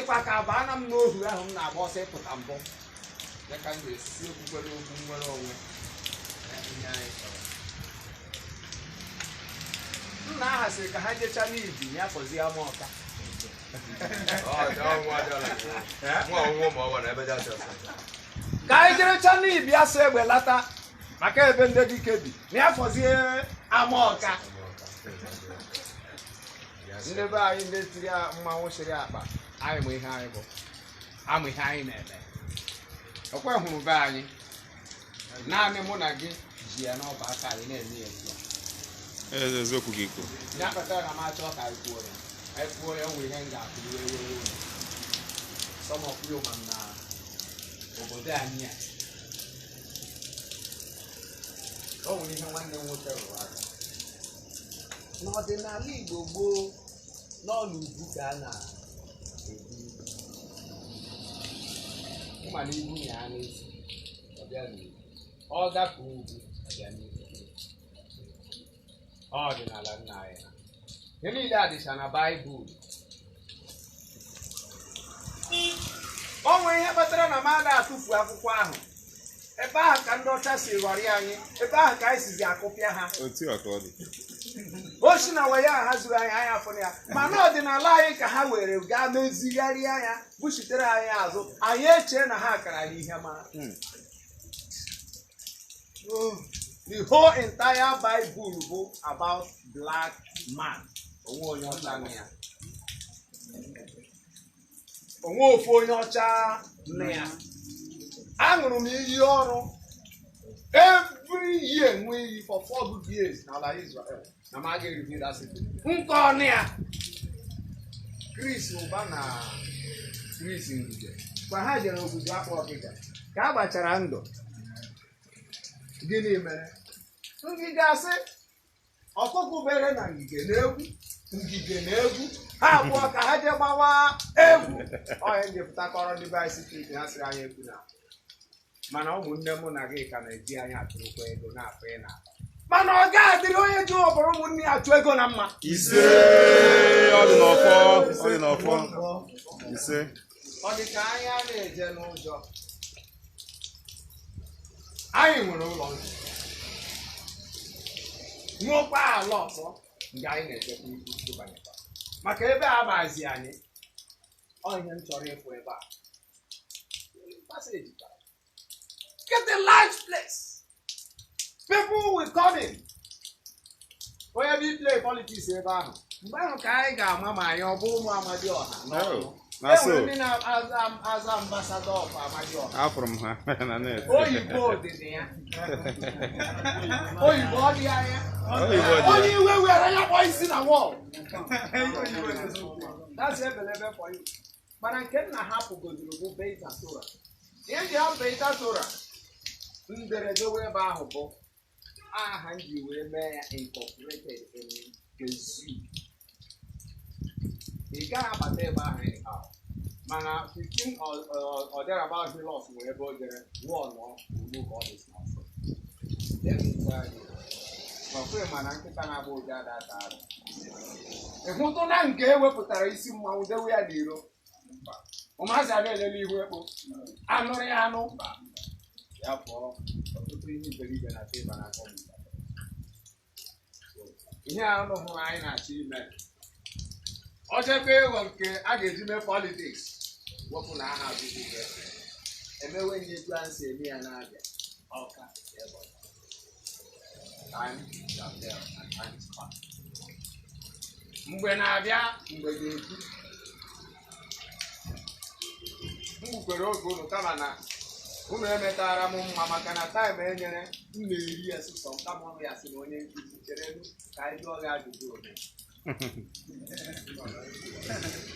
dịkwa ka abana m n'ohu ahụ m na-agba ọsọ ịpụta mbụ ya ka m ga-esi okwukwere okwu nwere onwe ihe anyị chọrọ. Nna aha sịrị ka ha jechaa n'ibi ya fọzie ama ọka ka anyị jerecha n'ibi asụ egbe lata maka ebe ndị dike bi na ya fọzie ama ọka. Ndị be anyị ndị tiri mmanwụ chịrị akpa anyị ma ihe anyị bụ ama ihe anyị na-eme. Okwe hụrụ be anyị naanị mụ na gị ji ya n'ọba aka anyị na-eme ya ugbu a. Eziokwu gị kwuru. Ya kpatara na m achọ ka anyị kwuo ya. Anyị kwuo ya nwere ihe m ga-akụrụ ewe some of you ma na obodo anyị a. O nwere ihe nwanne m nwoke rụrụ aka. N'ọdịnala Igbo gboo n'ọnụ ugwu ka a na-ebu ịma na ibu ya n'ezi ọbịa n'ugwu ọ gakwuru ugwu ọbịa n'ugwu ọdịnala nna anyị ha ihe niile adịcha na Baịbụl. O nwere ihe kpatara na mmadụ atụfu akwụkwọ ahụ ebe ahụ ka ndị ọcha si ghọrị anyị ebe ahụ ka anyị sizi akụpịa ha o si na waya ha zuru anyị anya afọ ya mana ọdịnala anyị ka ha were gaa mezigharịa ya buchitere anyị azụ anyị eche na ha akara ya ihe mara. The whole entire Bible bụ about black man. Onwe onye ọcha nne ya. Onwe ofu onye ọcha nne ya. Aṅụrụ m iyi ọrụ every year nwe iyi for 4 good years n'ala Israel na m aga reveal that secret. Nke ọnụ ya Chris Ụba na Chris Ngige kwa ha jere obodo akpọ ọkịga ka a gbachara ndụ. Gịnị mere? Ngige asị ọkụkụ bere na ngige na-egwu ha abụọ ka ha jee gbawa egwu. Onye njepụtakọrọ ndị be anyị secret ha sịrị anyị ekwu na mana ụmụnne mụ na gị ka na-eji anyị atụrụkwa ego na-afọ ị na-akpa mana ọ ga-adịrị onye ji ọbụrụ ụmụnne ya atụ ego na mma. Ise ọ dị n'ọfọ ise Ọ dị ka anyị a na-eje n'ụjọ. Anyị nwere ụlọ nsọ nwekwa ala ọzọ nke anyị na-echekwa ibu banyekwa maka ebe a mazi anyị ọ ihe m chọrọ ịfụ ebe a. Get a large place. People will come in. Onye bi play politics ebe ahụ mgbe ahụ ka anyị ga-ama ma anyị ọ bụ ụmụ Amadioha enwere ndị na-aza ambassador of Amadioha. Afụrụ m ha na net. Oyibo dị ya. Oyibo ọ dị anya. Onye iwe were ya kpọọ isi na wall. That's available for you. Mana nke nna hapụgodoro bụ Beta Tora. Ihe ji hapụ Beta Tora mberede ebe ahụ bụ aha m ji wee mee ya incorporated in Nkuzi. Ị gaghị abata ebe ahụ anyhow. Mana 15 or thereabout lost were ebe o jere one or remove all this nonsense. Let me tell you. Ọkwe mana nkịta na-agba ụdị adata arụ. Ịhụtụ na nke ewepụtara isi mmanwụ dewe ya n'iro. Ụmụazị a na-elele ihu ekpo. Anụrụ ya anụ. Ya fọrọ ọtụtụ ihe iberibe na teba na kọmputa. Ihe anụ hụrụ anyị na-achọ ime. Ọ chekwa ịghọ nke a ga-eji mee politiks wepụ na aha azụzụ emewe nye etu a nsi eme ya na-abịa ọka ebe mgbe na-abịa mgbe ga-ekwu mgbukwere oge unu kama na unu emetara m mma maka na taịm enyere m na-eri ya sịsọ kama ọnụ ya si na onye nkuzi chere ka anyị jụọ gị ajụjụ oge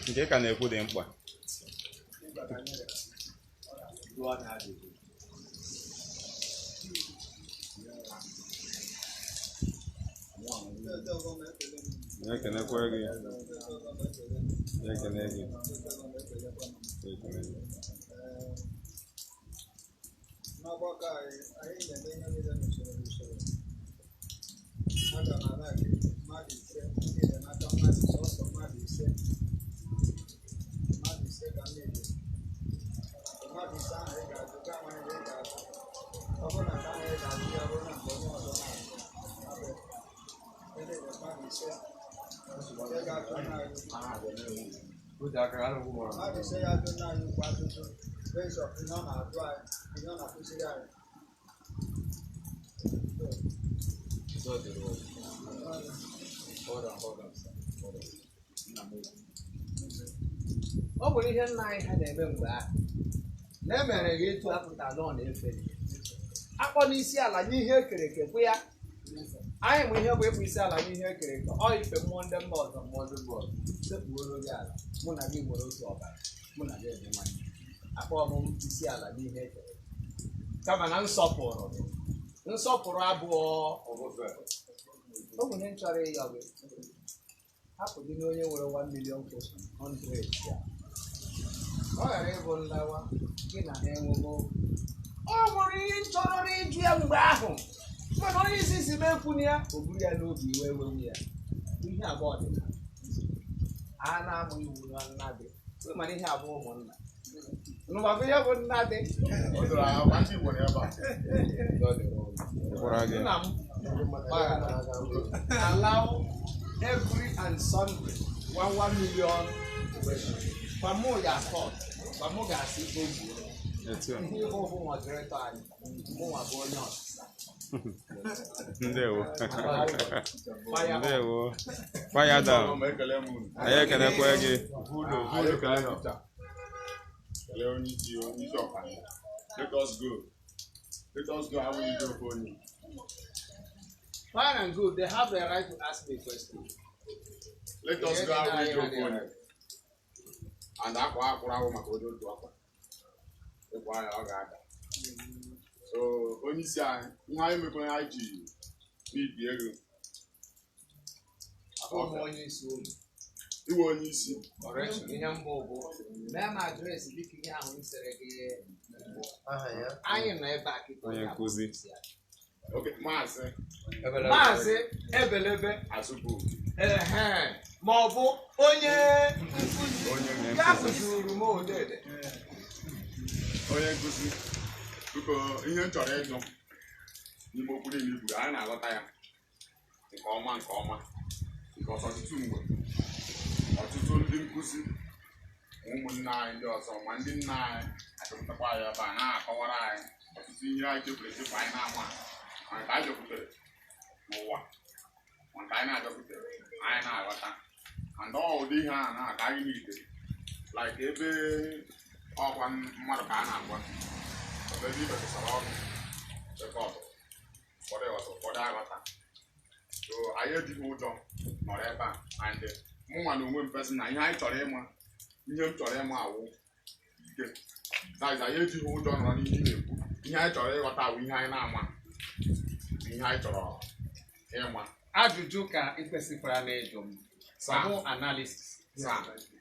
nke ka na-ekwu dị mkpa. Ekenekwe gị. Ekene gị. N'ọgbakọ anyị na-eme ihe niile n'usoro. Aga m ala gị mmadụ ise ndị n'aka mmadụ sọsọ mmadụ ise ka mmadụ ise nke ga-ajụ nna anyị mmadụ ise ya ajụ nna anyị kwa ajụjụ based on ihe ọ na-ajụ anyị ihe ọ na-akụziri anyị. Ọ bụ ihe nna anyị ha na-eme mgbe ahụ na-emere gị etu apụta nọ na-efe akpọ n'isi ala n'ihe ekere eke bụ ya. Anyị mụ ihe bụ ịkpụ isi ala n'ihe ekere eke ọ ife mmụọ ndị mba ọzọ mmụọ ndị mba ọzọ sekpuoro gị ala mụ na gị nwere otu ọbara mụ na gị ebe nwanyị akpọ m isi ala n'ihe ekere kama na nsọpụrụ abụọ o nwere nchọrọ ịyọ gị hapụ gị na onye nwere 1 million question 100 ya ọ ghara ịbụ nlawa gị na ha enwego ọ nwere ihe nchọrọ ịjụ ya mgbe ahụ mana onye isi si mekwu ya o buru ya n'obi iwe ewewu ya ihe abụọ dị a na-amụ iwu na nna dị mana ihe abụọ ụmụnna nụbabụ ihe bụ nna dị nna m allow every and sundry 1 million kwamụ ya thought kwamụ ga-asị obi ihe ihe ụfụ moderator anyị mụnwa bụ onye ọsịsa Ndewo. Ndewo. Fire down. Anyị ekenekwa gị. Let us go. How will you do for you? Fine and good. They have the right to ask me a question. Let us go. How will you do for you? And akwa maka odo otu akwa. Ekwa ya ọ ga-ada. So onye isi anyị ihe anyị mekwa anyị ji n'ibi ego. Onye isi ụlọ. Iwe onye isi. Ihe mbụ bụ mee m adreesị dịka ihe ahụ m sere gị anyị nọ ebe a kịta Onye Nkuzi. Maazị Ebelebe Azụbụ. Ma ọ bụ onye Nkuzi ya kụziri m odede. Onye Nkuzi. Biko ihe m chọrọ ịjụ n'ime okwu niile iburu anyị na-aghọta ya nke ọma nke ọtụtụ mgbe ọtụtụ ndị nkụzi ụmụnne anyị ndị ọzọ ma ndị nna anyị achọpụtakwa anyị ebe a na-akọwara anyị ọtụtụ ihe anyị chekwuru echefu anyị na-ama ma nke anyị chọpụtara n'ụwa ma nke anyị na-achọpụtara anyị na-aghọta and ụdị ihe a na-aka anyị n'ite like ebe ọkwa mmadụ ka a na-agwa ebe ibe kesara ọnụ rekọdụ ụfọdụ aghọta so anyị ejighị ụjọ nọrọ ebe a and mụnwa na onwe m pesi na ihe anyị chọrọ ịma ihe m chọrọ ịma awụ ike anyị ejighị ụjọ nọrọ n'ihe ị na-ekwu ihe anyị chọrọ ịghọta awụ ihe anyị na-ama ihe anyị chọrọ ịma Ajụjụ ka ị kwesịkwara na-ejụ m samụ analysis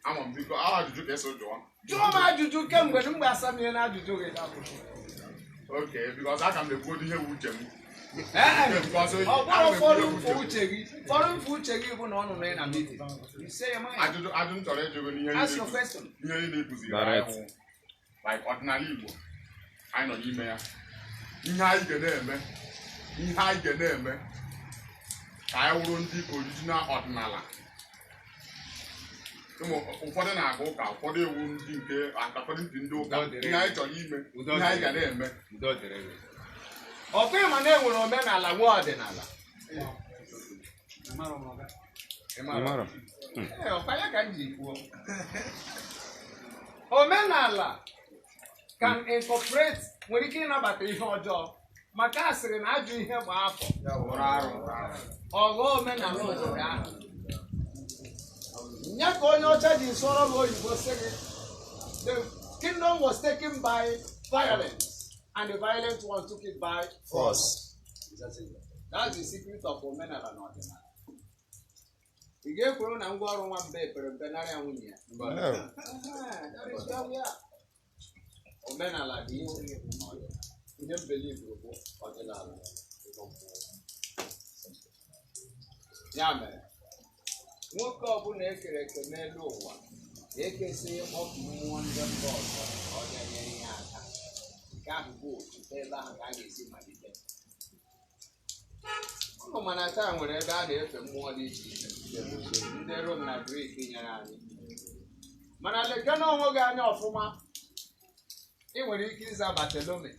ama m biko ajụjụ ka eso jụọ jụọ m ajụjụ kemgbe m gbasa m ihe na ajụjụ gị okay because aka m na-ekwu ihe wu uche m ọ bụrụ fọrọ mfe uche gị bụ na ọ nọ na meeting ajụjụ m chọrọ ịjụ gị n'ihe niile na-ekuziri anyị like ọdịnala Igbo anyị nọ n'ime ya ihe anyị ga na-eme ka anyị wụrụ ndị original ọdịnala ụfọdụ na-aga ụka ụfọdụ ewu ndị nke ụfọdụ ndị ụka ihe anyị chọrọ ime ihe anyị ga na-eme ọkwa ịma na enwere omenala nwe ọdịnala ọkwa ya ka m ji kwuo omenala can incorporate nwere ike ịnabata ihe ọjọọ maka asịrị na ajụ ihe gba afọ ọghọ omenala obodo ahụ nye ka onye ọcha ji sọrọ m oyibo sị gị the kingdom was taken by violence and the violent one took it by force. That's the secret of omenala na ọdịnala. Ị ga-ekwuru na ngwa ọrụ nwa mbe pere mpe narị nwunye ya. Omenala dị ihe mbeli bụ ọdịnala. Ya mere, nwoke ọbụla ekere eke n'elu ụwa ekesị ọkụ mmụọ ndị mba ọzọ ka ọ ga-enyere ya aka. Nke ahụ bụ otu ebe ahụ ka a ga-esi malite. ụnụ mana taa nwere ebe a na-efe mmụọ dị iche iche ndị Rom na Grik nyere anyị mana leke na onwe gị anya ọfụma ị nwere ike ịza Bartolome,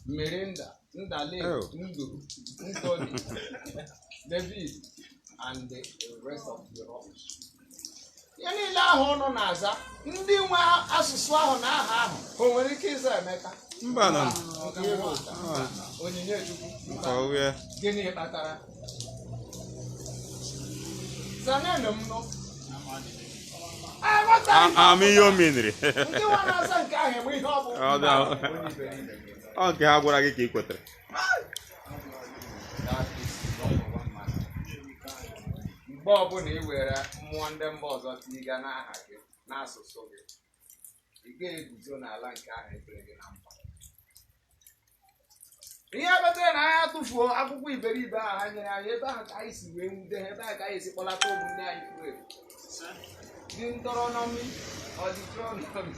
Mirinda, Ndale, Nduru, Ntoni, David and the rest of the rubbish. Ihe niile ahụ ụnụ na-aza ndị nwe asụsụ ahụ na aha ahụ o nwere ike ịza Emeka, mba nọ Onyinye Chukwu, gịnị kpatara zanenụ m nụ ama ihe o meniri ndị nwa na-aza nke ahụ enwe ihe ọ bụ ọ nke ha gwara gị ka ị kwetere. mgbe ọbụla ị were mmụọ ndị mba ọzọ tiga n'aha gị n'asụsụ gị ị ga-eguzo n'ala nke ahụ ekpere gị na mkpa. ihe betere na anyị atụfuo akwụkwọ iberibe ahụ ha nyere anyị ebe ahụ ka anyị si wee nwude ha ebe ahụ ka anyị si kpọlata ụmụnne anyị furu efu dị Deuteronomy or Deuteronomy